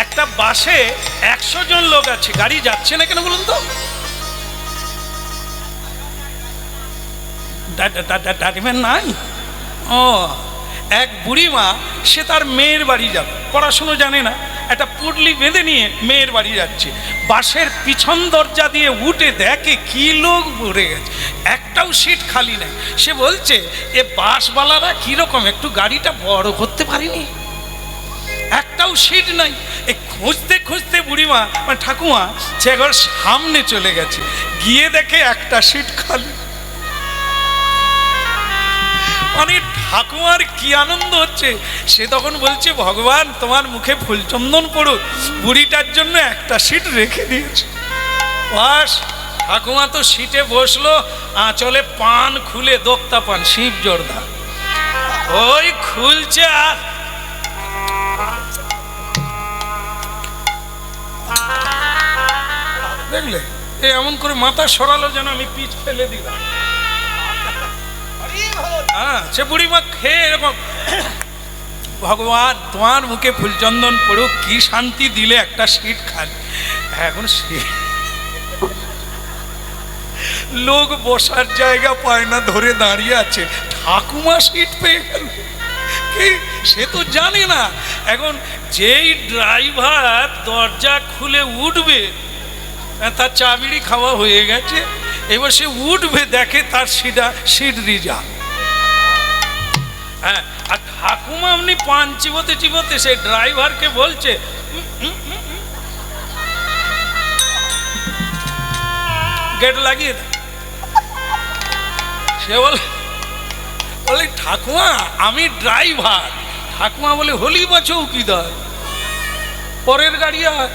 একটা বাসে 100 জন লোক আছে, গাড়ি যাচ্ছে না কেন বলুন তো? ড্রাইভার নাই। ও, এক বুড়িমা, সে তার মেয়ের বাড়ি যাবে, পড়াশুনো জানে না, একটা পুটলি বেঁধে নিয়ে মেয়ের বাড়ি যাচ্ছে। বাসের পিছন দরজা দিয়ে উঠে দেখে কি লোক ভরে গেছে, একটাও সিট খালি নেই। সে বলছে, এ বাসওয়ালারা কিরকম, একটু গাড়িটা বড় করতে পারিনি? একটাও সিট নাই। এই খুঁজতে খুঁজতে বুড়িমা মানে ঠাকুমা সে একবার সামনে চলে গেছে, গিয়ে দেখে একটা সিট খালি। মানে ঠাকুমার কি আনন্দ হচ্ছে। সে তখন বলছে, ভগবান তোমার মুখে ফুলচন্দন পড়ুক, বুড়িটার জন্য একটা সিট রেখে দিয়েছে। বাস, ঠাকুমা তো সিটে বসলো, আঁচলে পান খুলে, দোক্তা পান, শিব জর্দা ওই খুলছে। আর দেখলে এমন করে মাথা সরালো যেন আমি পিচ ফেলে দিলাম। হ্যাঁ, সে বুড়িমা খেয়ে এরকম, ভগবান তোমার মুখে ফুলচন্দন পড়ুক, কি শান্তি দিলে, একটা সিট খালি। এখন লোক বসার জায়গা পায় না, ধরে দাঁড়িয়ে আছে, ঠাকুমা সিট পেয়ে গেল। সে তো জানে না, এখন যেই ড্রাইভার দরজা খুলে উঠবে, তার চাবিড়ি খাওয়া হয়ে গেছে, এবার সে উঠবে, দেখে তার সিট রিজার্ভ। হ্যাঁ, আর ঠাকুমা আপনি পান চিবোতে চিবোতে সে ড্রাইভারকে বলছে, গেট লাগিয়ে দেয়। সে বলে ঠাকুমা আমি ড্রাইভার। ঠাকুমা বলে, হলি বা চৌকিদার, পরের গাড়ি আর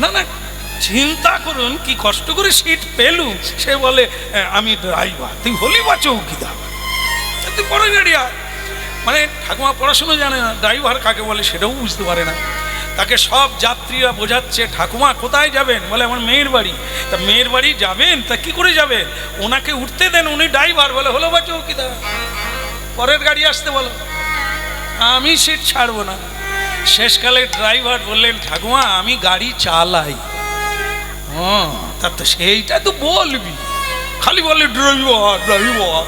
না। না, চিন্তা করুন কি কষ্ট করে সিট পেলুম। সে বলে, আমি ড্রাইভার, তুই হলি বা চৌকিদার, তুই পরের গাড়ি আর। মানে ঠাকুমা পড়াশুনো জানে না, ড্রাইভার কাকে বলে সেটাও বুঝতে পারে না। তাকে সব যাত্রীরা বোঝাচ্ছে, ঠাকুমা কোথায় যাবেন? বলে, আমার মেয়ের বাড়ি। তা মেয়ের বাড়ি যাবেন, তা কি করে যাবেন? ওনাকে উঠতে দেন, উনি ড্রাইভার। বলে, হলো বা চৌকিদার, পরের গাড়ি আসতে বলো, আমি সিট ছাড়বো না। শেষকালে ড্রাইভার বললেন, ঠাকুমা আমি গাড়ি চালাই। তা তো সেইটা তো বলবি, খালি বলে ড্রাইভার ড্রাইভার।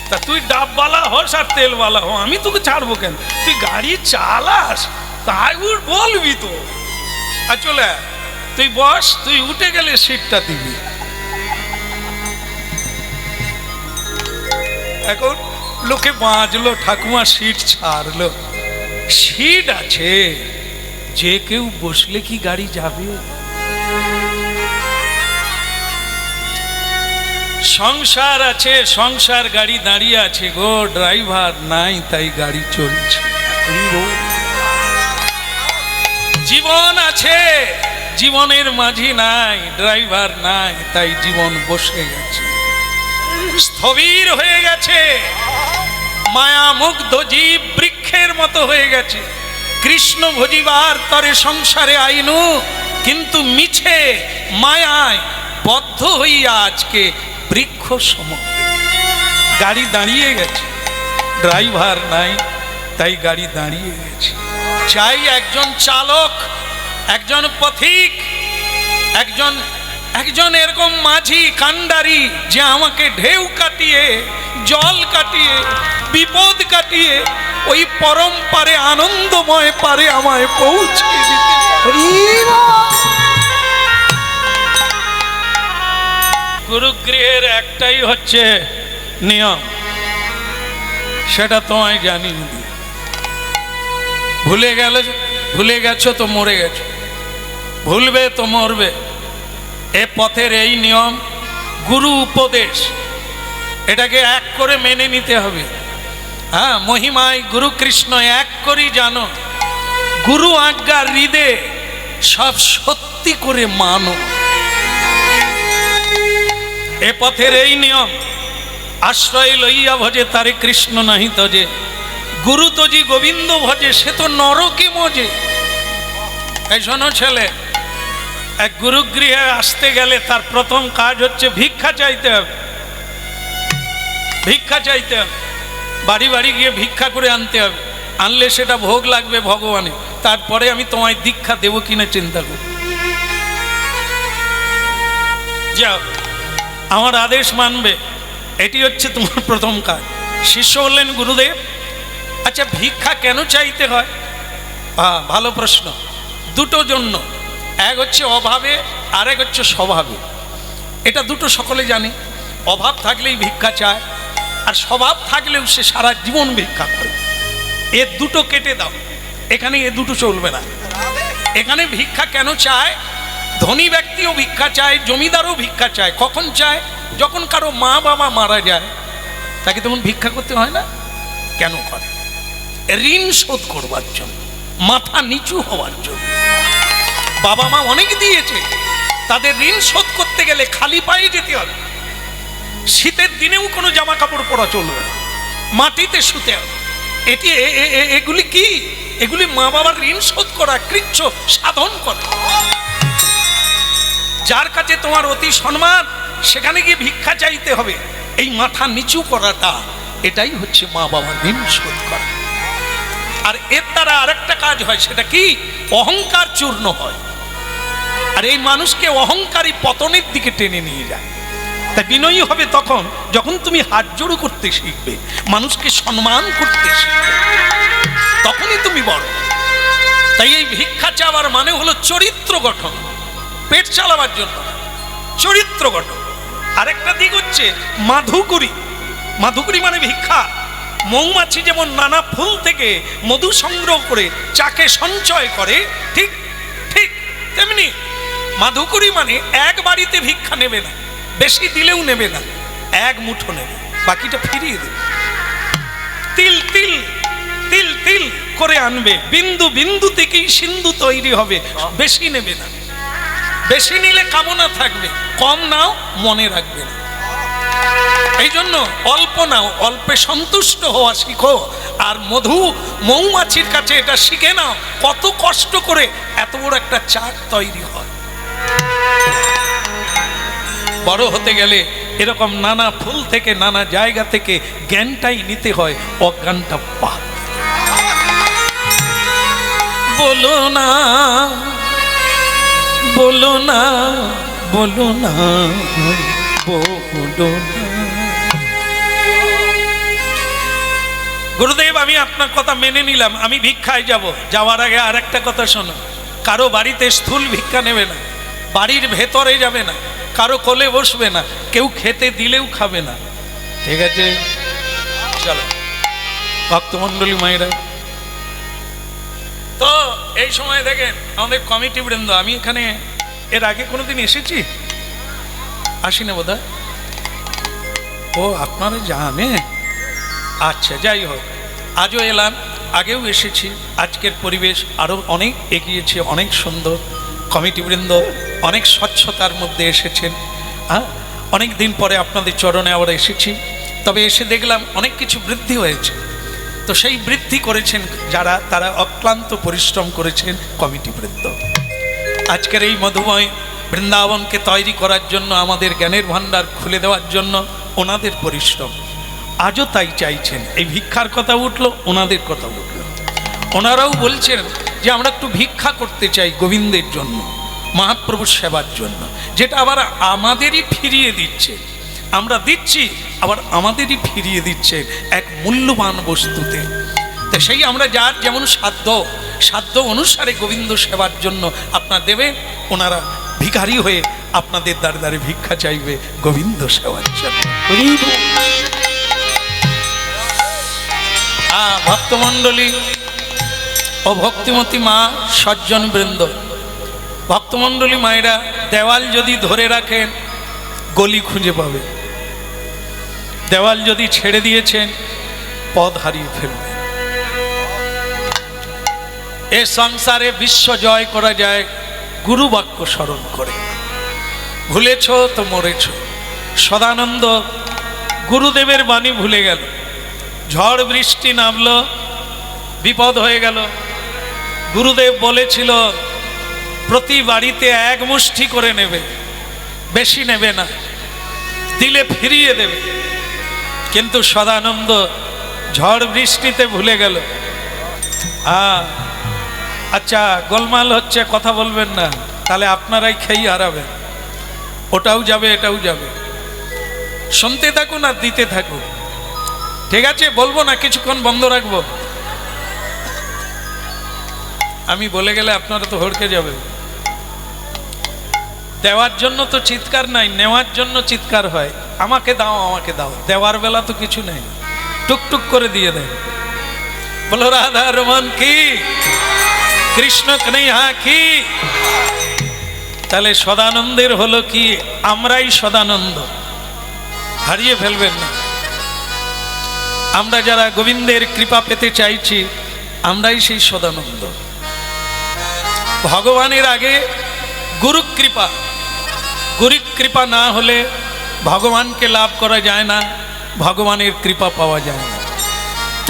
তা তুই ডাবওয়ালা হস আর তেলওয়ালা হো, আমি তোকে ছাড়বো কেন? তুই গাড়ি চালাস, তাই বলবি তো। আর চলে তুই বস, তুই উঠে গেলে সিটটা দিবি। এখন লোকে বাঁচলো, ঠাকুমা সিট ছাড়লো। সিট আছে, যে কেউ বসলে কি গাড়ি যাবে? সংসার আছে, সংসার গাড়ি দাঁড়িয়ে আছে গো, ড্রাইভার নাই তাই গাড়ি চলছে। জীবন আছে, জীবনের মাঝি নাই, ড্রাইভার নাই তাই জীবন বসে গেছে, স্থবির হয়ে গেছে। মায়া মুগ্ধ জীব বৃক্ষের মতো হয়ে গেছে। কৃষ্ণ ভজিবার তরে সংসারে আইনু, কিন্তু মিছে মায়ায় বদ্ধ হইয়া আজকে বৃক্ষ সম। গাড়ি দাঁড়িয়ে গেছে, ড্রাইভার নাই তাই গাড়ি দাঁড়িয়ে গেছে। চাই একজন চালক, একজন পথিক, একজন এরকম মাঝি কান্ডারি, যে আমাকে ঢেউ কাটিয়ে, জল কাটিয়ে, বিপদ কাটিয়ে ওই পরম পারে, আনন্দময় পারে আমায় পৌঁছে দিতে। গুরুগৃহের একটাই হচ্ছে নিয়ম, সেটা তোমায় জানিয়ে দিই। ভুলে গেছো তো মরে গেছো, ভুলবে তো মরবে। এ পথের এই নিয়ম, গুরু উপদেশ, এটাকে এক করে মেনে নিতে হবে। হ্যাঁ, মহিমায় গুরু কৃষ্ণ এক করি জানো, গুরু আজ্ঞা হৃদে সব সত্যি করে মানো। এ পথের এই নিয়ম, আশ্রয় লইয়া ভজে তারে কৃষ্ণ নাহি তজে, গুরু তজি গোবিন্দ ভজে সে তো নরকে মজে। এই শোনো ছেলে, এক গুরুগৃহে আসতে গেলে তার প্রথম কাজ হচ্ছে ভিক্ষা চাইতে হবে। ভিক্ষা চাইতে হবে, বাড়ি বাড়ি গিয়ে ভিক্ষা করে আনতে হবে। আনলে সেটা ভোগ লাগবে ভগবানে, তারপরে আমি তোমায় দীক্ষা দেবো কিনা চিন্তা করি। যাও, আমার আদেশ মানবে, এটি হচ্ছে তোমার প্রথম কাজ। শিষ্য বললেন, গুরুদেব আচ্ছা ভিক্ষা কেন চাইতে হয়? ভালো প্রশ্ন। দুটো জন্য, এক হচ্ছে অভাবে, আর এক হচ্ছে স্বভাবে। এটা দুটো সকলে জানে। অভাব থাকলেই ভিক্ষা চায়, আর স্বভাব থাকলেও সে সারা জীবন ভিক্ষা করে। এ দুটো কেটে দাও, এখানে এ দুটো চলবে না। এখানে ভিক্ষা কেন চায়? ধনী ব্যক্তিও ভিক্ষা চায়, জমিদারও ভিক্ষা চায়। কখন চায়? যখন কারো মা বাবা মারা যায়, তাকে তখন ভিক্ষা করতে হয় না? কেন করে? ঋণ শোধ করবার জন্য, মাথা নিচু হওয়ার জন্য। বাবা মা অনেক দিয়েছে, তাদের ঋণ শোধ করতে গেলে খালি পায়ে যেতে হবে। শীতের দিনেও কোনো জামা কাপড় পরা চলবে না, মাটিতে শুতে হবে। এটি এগুলি কি? এগুলি মা বাবার ঋণ শোধ করা, কৃচ্ছ সাধন করা। যার কাছে তোমার অতি সম্মান, সেখানে গিয়ে ভিক্ষা চাইতে হবে। এই মাথা নিচু করাটা, এটাই হচ্ছে মা বাবার ঋণ শোধ করা। আর এর দ্বারা আরেকটা কাজ হয়, সেটা কি? অহংকার চূর্ণ হয়। আর এই মানুষকে অহংকারী পতনের দিকে টেনে নিয়ে যায়। তাই বিনয়ী হবে তখন যখন তুমি হাত জোড়ো করতে শিখবে, মানুষকে সম্মান করতে শিখবে, তখনই তুমি বড়। তাই এই ভিক্ষা চাওয়ার মানে হলো চরিত্র গঠন, পেট চালাবার জন্য চরিত্র গঠন। আরেকটা দিক হচ্ছে মাধুকরী। মাধুকরী মানে ভিক্ষা। মৌমাছি যেমন নানা ফুল থেকে মধু সংগ্রহ করে চাকে সঞ্চয় করে, ঠিক ঠিক তেমনি মাধুকরী মানে এক বাড়িতে ভিক্ষা নেবে না, বেশি দিলেও নেবে না, এক মুঠো নেবে, বাকিটা ফিরিয়ে দেবে। তিল তিল তিল তিল করে আনবে, বিন্দু বিন্দু থেকেই সিন্ধু তৈরি হবে। বেশি নেবে না, বেশি নিলে কামনা থাকবে, কম নাও মনে রাখবে না। এই জন্য অল্প নাও, অল্পে সন্তুষ্ট হওয়া শিখো। আর মৌমাছির কাছে এটা শিখে নাও, কত কষ্ট করে এত বড় একটা চাক তৈরি হয়। বড় হতে গেলে এরকম নানা ফুল থেকে, নানা জায়গা থেকে জ্ঞানটাই নিতে হয়, অজ্ঞানটা বাদ। বলো না বলো না বলো না বলো না। গুরুদেব আমি আপনার কথা মেনে নিলাম, আমি ভিক্ষায় যাব। যাওয়ার আগে আর একটা কথা শোনো, কারো বাড়িতে স্থূল ভিক্ষা নেবে না, বাড়ির ভেতরে যাবে না, কারো কোলে বসবে না, কেউ খেতে দিলেও খাবে না, ঠিক আছে? চলো ভক্তমণ্ডলী মায়েরা, তো এই সময় দেখেন আমাদের কমিটি বৃন্দ, আমি এখানে এর আগে কোনোদিন এসেছি? আসি না বোধহয়। ও আপনারা জানেন, আচ্ছা যাই হোক, আজও এলাম, আগেও এসেছি। আজকের পরিবেশ আরও অনেক এগিয়েছে, অনেক সুন্দর। কমিটিবৃন্দ অনেক স্বচ্ছতার মধ্যে এসেছেন। অনেক দিন পরে আপনাদের চরণে আবার এসেছি, তবে এসে দেখলাম অনেক কিছু বৃদ্ধি হয়েছে। তো সেই বৃদ্ধি করেছেন যারা, তারা অক্লান্ত পরিশ্রম করেছেন কমিটিবৃন্দ। আজকের এই মধুময় বৃন্দাবনকে তৈরি করার জন্য, আমাদের জ্ঞানের ভাণ্ডার খুলে দেওয়ার জন্য ওনাদের পরিশ্রম আজও তাই চাইছেন। এই ভিক্ষার কথা উঠলো, ওনাদের কথা উঠলো। ওনারাও বলছেন যে আমরা একটু ভিক্ষা করতে চাই গোবিন্দের জন্য, মহাপ্রভুর সেবার জন্য, যেটা আবার আমাদেরই ফিরিয়ে দিচ্ছে। আমরা দিচ্ছি, আবার আমাদেরই ফিরিয়ে দিচ্ছে এক মূল্যবান বস্তুতে। তো সেই আমরা যার যেমন সাধ্য অনুসারে গোবিন্দ সেবার জন্য আপনার দেবে, ওনারা ভিখারি হয়ে আপনাদের দ্বারে দ্বারে ভিক্ষা চাইবে গোবিন্দ সেবার জন্য। ভক্তমণ্ডলী ও ভক্তিমতী মা, সজ্জন বৃন্দ, ভক্তমণ্ডলী মায়েরা, দেওয়াল যদি ধরে রাখেন গলি খুঁজে পাবে, দেওয়াল যদি ছেড়ে দিয়েছেন পথ হারিয়ে ফেলবে। এ সংসারে বিশ্ব জয় করা যায় গুরু বাক্য স্মরণ করে। ভুলেছ তো মরেছ। সদানন্দ গুরুদেবের বাণী ভুলে গেল, ঝড় বৃষ্টি নামলো, বিপদ হয়ে গেল। গুরুদেব বলেছিল প্রতি বাড়িতে এক মুষ্টি করে নেবে, বেশি নেবে না, দিলে ফিরিয়ে দেবে। কিন্তু সদানন্দ ঝড় বৃষ্টিতে ভুলে গেল, হ্যাঁ, আচ্ছা গোলমাল হচ্ছে, কথা বলবেন না, তাহলে আপনারাই খেয়ে হারাবেন। ওটাও যাবে এটাও যাবে, শুনতে থাকুন আর দিতে থাকুন, ঠিক আছে? বলবো না, কিছুক্ষণ বন্ধ রাখবো। আমি বলে গেলে আপনারা তো হড়কে যাবে। দেওয়ার জন্য তো চিৎকার নাই, নেওয়ার জন্য চিৎকার হয়। আমাকে দাও আমাকে দাও, দেওয়ার বেলা তো কিছু নেই, টুকটুক করে দিয়ে দেয়। বলো রাধা রমন কি, কৃষ্ণ কন্হৈয়া কি। তাহলে সদানন্দের হলো কি, আমরাই সদানন্দ, হারিয়ে ফেলবেন না। আমরা যারা গোবিন্দের কৃপা পেতে চাইছি, আমরাই সেই সদানন্দ। ভগবানের আগে গুরু কৃপা, গুরু কৃপা না হলে ভগবানকে লাভ করা যায় না, ভগবানের কৃপা পাওয়া যায় না।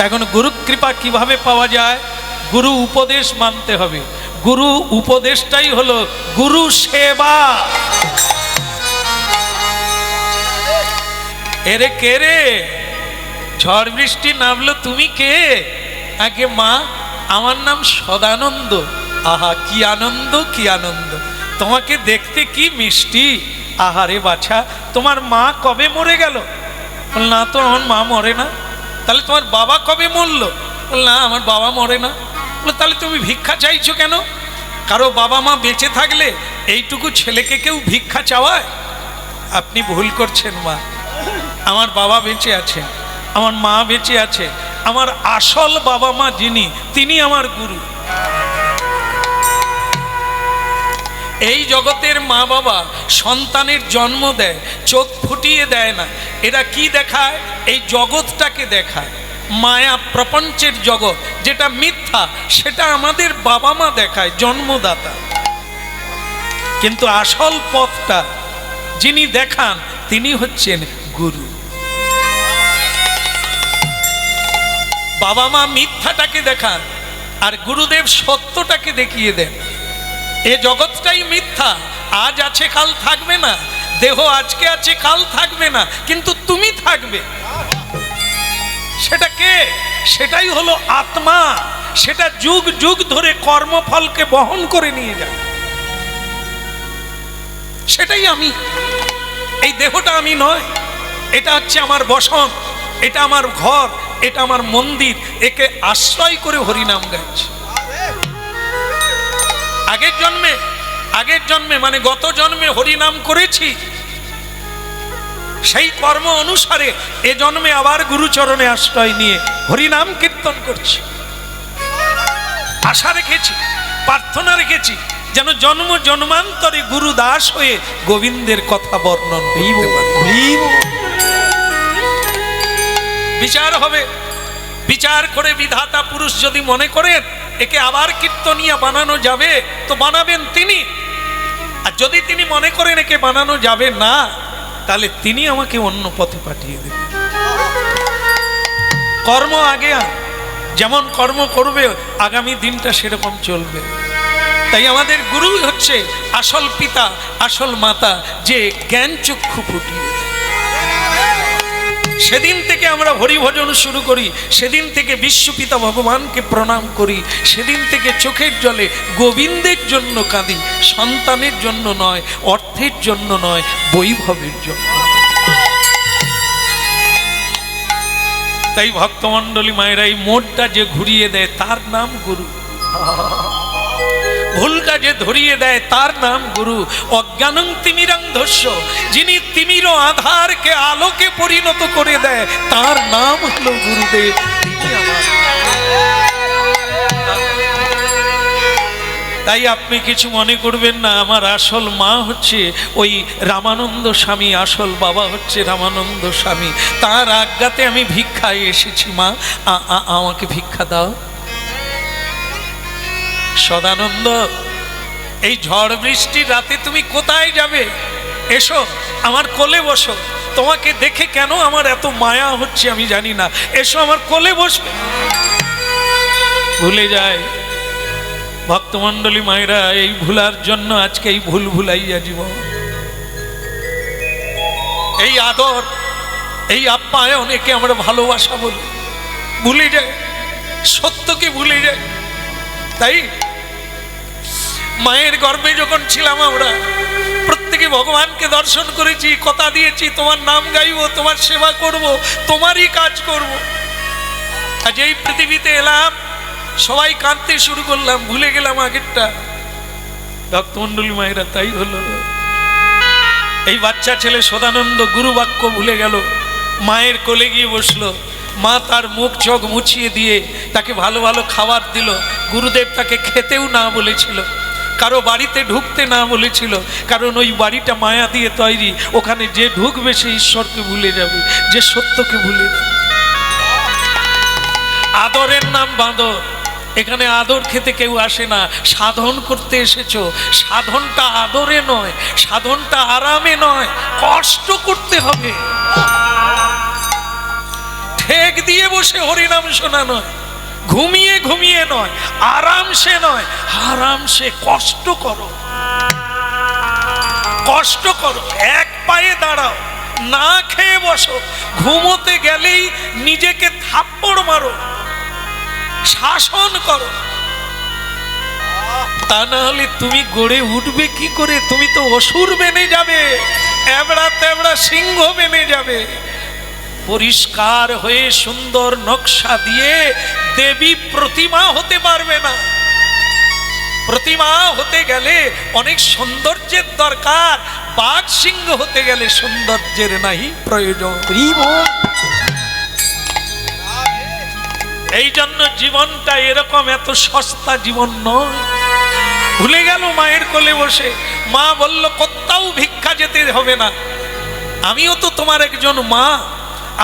এখন গুরু কৃপা কিভাবে পাওয়া যায়? গুরু উপদেশ মানতে হবে। গুরু উপদেশটাই হলো গুরু সেবা। এরে কে রে, ঝড় বৃষ্টি নামলো, তুমি কে? আগে মা, আমার নাম সদানন্দ। আহা কি আনন্দ, কি আনন্দ, তোমাকে দেখতে কি মিষ্টি। আহারে বাছা, তোমার মা কবে মরে গেল? না তো আমার মা মরে না। তাহলে তোমার বাবা কবে মরলো? না আমার বাবা মরে না। তাহলে তুমি ভিক্ষা চাইছো কেন? কারো বাবা মা বেঁচে থাকলে এইটুকু ছেলেকে কেউ ভিক্ষা চাওয়ায়? আপনি ভুল করছেন মা। আমার বাবা বেঁচে আছে, আমার মা বেঁচে আছে, আমার আসল বাবা মা যিনি, তিনি আমার গুরু। এই জগতের মা বাবা সন্তানের জন্ম দেয়, চোখ ফুটিয়ে দেয় না। এরা কি দেখায়? এই জগৎটাকে দেখায়, মায়া প্রপঞ্চের জগৎ যেটা মিথ্যা, সেটা আমাদের বাবা মা দেখায়, জন্মদাতা। কিন্তু আসল পথটা যিনি দেখান, তিনি হচ্ছেন গুরু। বাবা মা মিথ্যাটাকে দেখান, আর গুরুদেব সত্যটাকে দেখিয়ে দেন। এ জগৎটাই মিথ্যা, আজ আছে কাল থাকবে না, দেহ আজকে আছে কাল থাকবে না, কিন্তু তুমি থাকবে। সেটা কে? সেটাই হলো আত্মা। সেটা যুগ যুগ ধরে কর্মফলকে বহন করে নিয়ে যায়। সেটাই আমি। এই দেহটা আমি নয়, এটা হচ্ছে আমার বসন, এটা আমার ঘর, এটা আমার মন্দির। একে আশ্রয় করে হরিনাম গাইছি। আগের জন্মে মানে গত জন্মে হরিনাম করেছি, সেই কর্ম অনুসারে এ জন্মে আবার গুরুচরণে আশ্রয় নিয়ে হরিনাম কীর্তন করছি। আশা রেখেছি, প্রার্থনা রেখেছি, যেন জন্ম জন্মান্তরে গুরু দাস হয়ে গোবিন্দের কথা বর্ণন করতে পারি। বিচার হবে, বিচার করে বিধাতা পুরুষ যদি মনে করেন একে আবার কীর্তনিয়া বানানো যাবে, তো বানাবেন তিনি। আর যদি তিনি মনে করেন একে বানানো যাবে না, তাহলে তিনি আমাকে অন্য পথে পাঠিয়ে দেবেন। কর্ম আগে, যেমন কর্ম করবে আগামী দিনটা সেরকম চলবে। তাই আমাদের গুরু হচ্ছে আসল পিতা, আসল মাতা, যে জ্ঞান চক্ষু ফুটিয়ে। সেদিন থেকে আমরা হরিভজন শুরু করি, সেদিন থেকে বিশ্বপিতা ভগবানকে প্রণাম করি, সেদিন থেকে চোখের জলে গোবিন্দের জন্য কাঁদি, সন্তানের জন্য নয়, অর্থের জন্য নয়, বৈভবের জন্য। তাই ভক্তমণ্ডলী মায়েরা, এই মোড়টা যে ঘুরিয়ে দেয় তার নাম গুরু, ভুলটা যে ধরিয়ে দেয় তার নাম গুরু। অজ্ঞানং তিমিরান্ধস্য, যিনি তিমির আধারকে আলোকে পরিণত করে দেয়, তার নাম হলো গুরুদেব। তাই আপনি কিছু মনে করবেন না, আমার আসল মা হচ্ছে ওই রামানন্দ স্বামী, আসল বাবা হচ্ছে রামানন্দ স্বামী। তার আজ্ঞাতে আমি ভিক্ষায় এসেছি। মা আমাকে ভিক্ষা দাও। সদানন্দ, এই ঝড় বৃষ্টির রাতে তুমি কোথায় যাবে? এসো আমার কোলে বসো। তোমাকে দেখে কেন আমার এত মায়া হচ্ছে আমি জানি না, এসো আমার কোলে বসবে। ভুলে যায় ভক্তমণ্ডলী মায়েরা, এই ভুলার জন্য আজকে এই ভুল ভুলাইয়া জীবন। এই আদর, এই আপ্যায়ন, একে আমরা ভালোবাসা বলি, ভুলে যায়, সত্যকে ভুলে যায়। তাই মায়ের গর্ভে যখন ছিলাম আমরা প্রত্যেকে ভগবানকে দর্শন করেছি, কথা দিয়েছি তোমার নাম গাইবো, তোমার সেবা করব, তোমারই কাজ করব। আজ এই পৃথিবীতে এলাম, সবাই কাঁদতে শুরু করলাম, ভুলে গেলাম আগেরটা। ভক্তমণ্ডলী মায়েরা তাই হলো। এই বাচ্চা ছেলে সদানন্দ গুরু বাক্য ভুলে গেল, মায়ের কোলে গিয়ে বসলো। মা তার মুখ চোখ মুছিয়ে দিয়ে তাকে ভালো ভালো খাবার দিল। গুরুদেব তাকে খেতেও না বলেছিল, কারো বাড়িতে ঢুকতে না বলেছিল, কারণ ওই বাড়িটা মায়া দিয়ে তৈরি। ওখানে যে ঢুকবে সে ঈশ্বরকে ভুলে যাবে, যে সত্যকে ভুলে যাবে। আদরের নাম বাঁদর। এখানে আদর খেতে কেউ আসে না, সাধন করতে এসেছো। সাধনটা আদরে নয়, সাধনটা আরামে নয়, কষ্ট করতে হবে। ঠেক দিয়ে বসে হরিনাম শোনা নয়, ঘুমিয়ে ঘুমিয়ে নয়, আরামসে নয়, আরামসে কষ্ট করো, কষ্ট করো। এক পায়ে দাঁড়াও, না খেয়ে বসো, ঘুমোতে গেলেই নিজেকে থাপ্পড় মারো, শাসন করো। তা না হলে তুমি গড়ে উঠবে কি করে? তুমি তো অসুর বেনে যাবে, এবড়া তেবড়া সিংহ বেনে যাবে। পরিষ্কার হয়ে সুন্দর নকশা দিয়ে দেবী প্রতিমা হতে পারবে না। প্রতিমা হতে গেলে অনেক সৌন্দর্যের দরকার, বাঘ সিংহ হতে গেলে সৌন্দর্যের নাহি প্রয়োজন। এই জন্য জীবনটা এরকম, এত সস্তা জীবন নয়। ভুলে গেল মায়ের কোলে বসে। মা বলল কোথাও ভিক্ষা যেতে হবে না, আমিও তো তোমার একজন মা,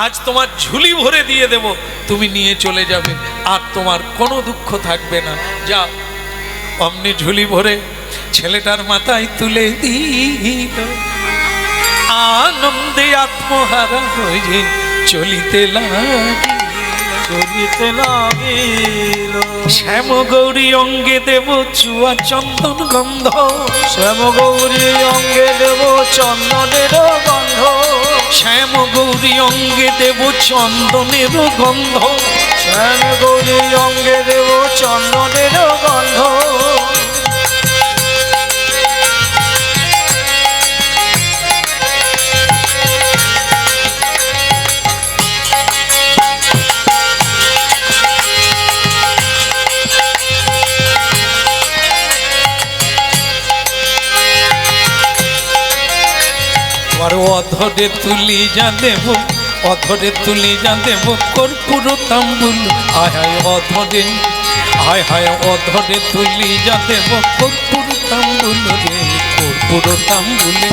আজ তোমার ঝুলি ভরে দিয়ে দেব, তুমি নিয়ে চলে যাবে, আর তোমার কোনো দুঃখ থাকবে না। যা। অমনি ঝুলি ভরে ছেলেটার মাথায় তুলে দিল। আনন্দে আত্মহারা হয়ে চলিতে লাগিল। শ্যাম গৌরী অঙ্গে দেব চুয়া চন্দন গন্ধ, শ্যাম গৌরী অঙ্গে দেব চন্দনের গন্ধ, শ্যাম গৌরী অঙ্গে দেব চন্দনের গন্ধ, শ্যাম গৌরী অঙ্গে দেব চন্দনের গন্ধ। অধরে তুলি যা দেব, অধরে তুলি যা দেব কর্পূর তাম্বুল। হায় হায় অধরে, হায় হায় অধরে তুলি যা দেব কর্পূর তাম্বুল রে, কর্পূর তাম্বুলে।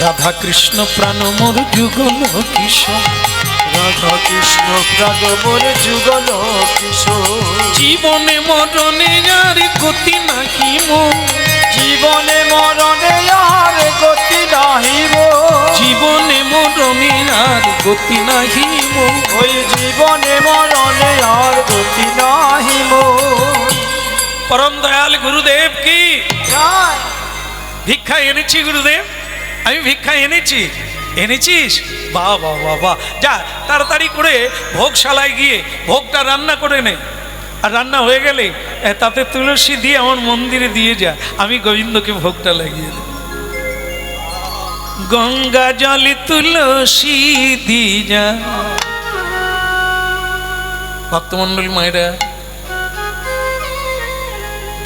রাধা কৃষ্ণ প্রাণ মোর যুগল কিশোর, রাধা কৃষ্ণ প্রাণ মোর যুগল কিশোর। জীবনে মরণে আর গতি নাহি মোর, জীবনে মরণে আর গতি নাহিব, জীবনে মরণে আর গতি নাহি মোর, ওই জীবনে মরণে আর গতি নাহিব। পরম দয়াল গুরুদেব কি জয়। ভিক্ষা এনেছি গুরুদেব, আমি ভিক্ষা এনেছি। এনেছিস? বাহ বাহ বাহ বাহ, যা তাড়াতাড়ি করে ভোগশালায় গিয়ে ভোগটা রান্না করে নে, আর রান্না হয়ে গেলে তাতে তুলসী দিয়ে আমার মন্দিরে দিয়ে যা, আমি গোবিন্দকে ভোগটা লাগিয়ে দেব। গঙ্গা জলে তুলসী দিয়ে যা। ভক্তমণ্ডলী মায়েরা,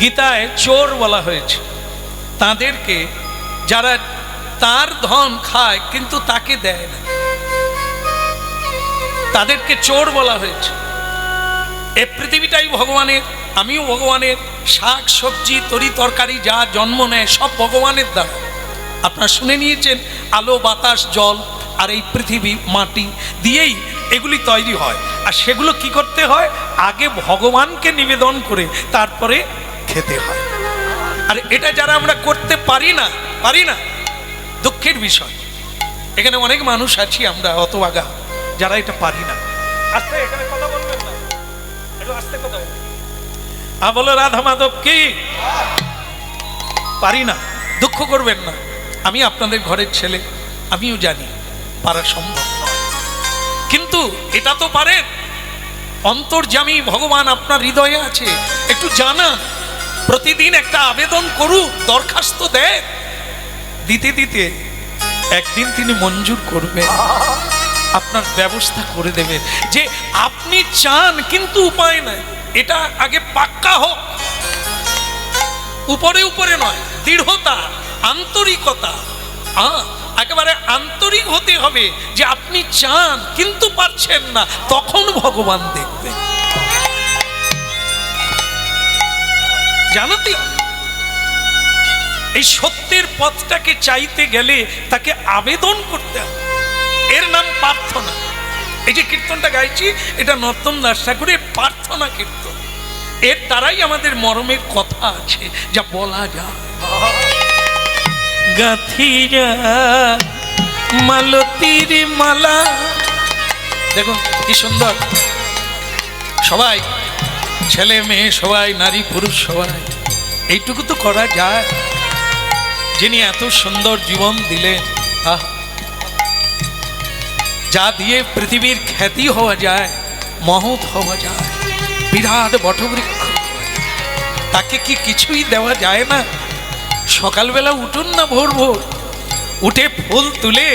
গীতায় চোর বলা হয়েছে তাদেরকে যারা তার ধন খায় কিন্তু তাকে দেয় না, তাদেরকে চোর বলা হয়েছে। এ পৃথিবীটাই ভগবানের, আমিও ভগবানের। শাক সবজি তরি তরকারি যা জন্ম নেয় সব ভগবানের দ্বারা। আপনারা শুনে নিয়েছেন, আলো বাতাস জল আর এই পৃথিবী মাটি দিয়েই এগুলি তৈরি হয়। আর সেগুলো কি করতে হয়? আগে ভগবানকে নিবেদন করে তারপরে খেতে হয়। আর এটা যারা আমরা করতে পারি না, দুঃখের বিষয়। এখানে অনেক মানুষ আছি আমরা হতভাগা যারা এটা পারি না। আস্তে এখানে কথা বলবেন না, একটু আস্তে কথা বলবেন। বলো রাধা মাধব কি পারি না, দুঃখ করবেন না। আমি আপনাদের ঘরের ছেলে, আমিও জানি পারা সম্ভব নয়, কিন্তু এটা তো পারেন। অন্তর্যামী ভগবান আপনার হৃদয়ে আছে, একটু জানান। প্রতিদিন একটা আবেদন করুন, দরখাস্ত দেন, দিতে দিতে একদিন তিনি মঞ্জুর করবেন, আপনার ব্যবস্থা করে দেবেন। যে আপনি চান কিন্তু উপায় নাই, এটা আগে পাক্কা হোক, উপরে উপরে নয়, দৃঢ়তা, আন্তরিকতা, একেবারে আন্তরিক হতে হবে যে আপনি চান কিন্তু পারছেন না, তখন ভগবান দেখবেন। জানাতে এই সত্যের পথটাকে চাইতে গেলে তাকে আবেদন করতে হবে, এর নাম প্রার্থনা। এই যে কীর্তনটা গাইছি, এটা নর্তন দাস ঠাকুরের প্রার্থনা কীর্তন। এর দ্বারাই আমাদের মরমের কথা আছে যা বলা যায়। গাথিরা মালতীর মালা, দেখুন কি সুন্দর, সবাই ছেলে মেয়ে সবাই, নারী পুরুষ সবাই, এইটুকু তো করা যায়। যিনি এত সুন্দর জীবন দিলেন, যা দিয়ে পৃথিবীর খ্যাতি হওয়া যায়, মহৎ হওয়া যায়, বিরাট বটবৃক্ষ, তাকে কি কিছুই দেওয়া যায় না? সকালবেলা উঠুন না, ভোর ভোর উঠে ফুল তুলে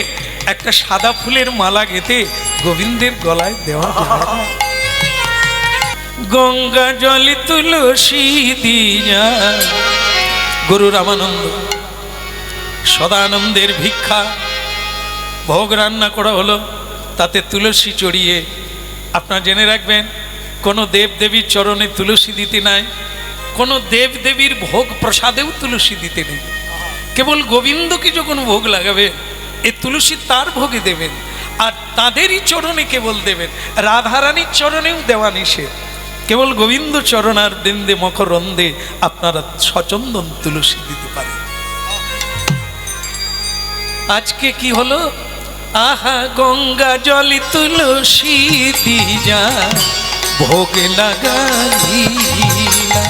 একটা সাদা ফুলের মালা গেঁথে গোবিন্দের গলায় দেওয়া যায় না? গঙ্গা জলে তুলসী দিয়া, গুরু রামানন্দ সদানন্দের ভিক্ষা, ভোগ রান্না করা হলো, তাতে তুলসী চড়িয়ে। আপনারা জেনে রাখবেন, কোনো দেবদেবীর চরণে তুলসী দিতে নাই, কোনো দেবদেবীর ভোগ প্রসাদেও তুলসী দিতে নেই। কেবল গোবিন্দকে যখন ভোগ লাগাবে, এ তুলসী তার ভোগে দেবেন, আর তাদেরই চরণে কেবল দেবেন। রাধারানীর চরণেও দেওয়া নিষেধ, কেবল গোবিন্দ চরণার বৃন্দে মকরন্দে আপনারা সচন্দন তুলসী দিতে পারেন। আজকে কি হলো? আহা গঙ্গা জলি তুলসী দিয়া ভোগ লাগাইলা।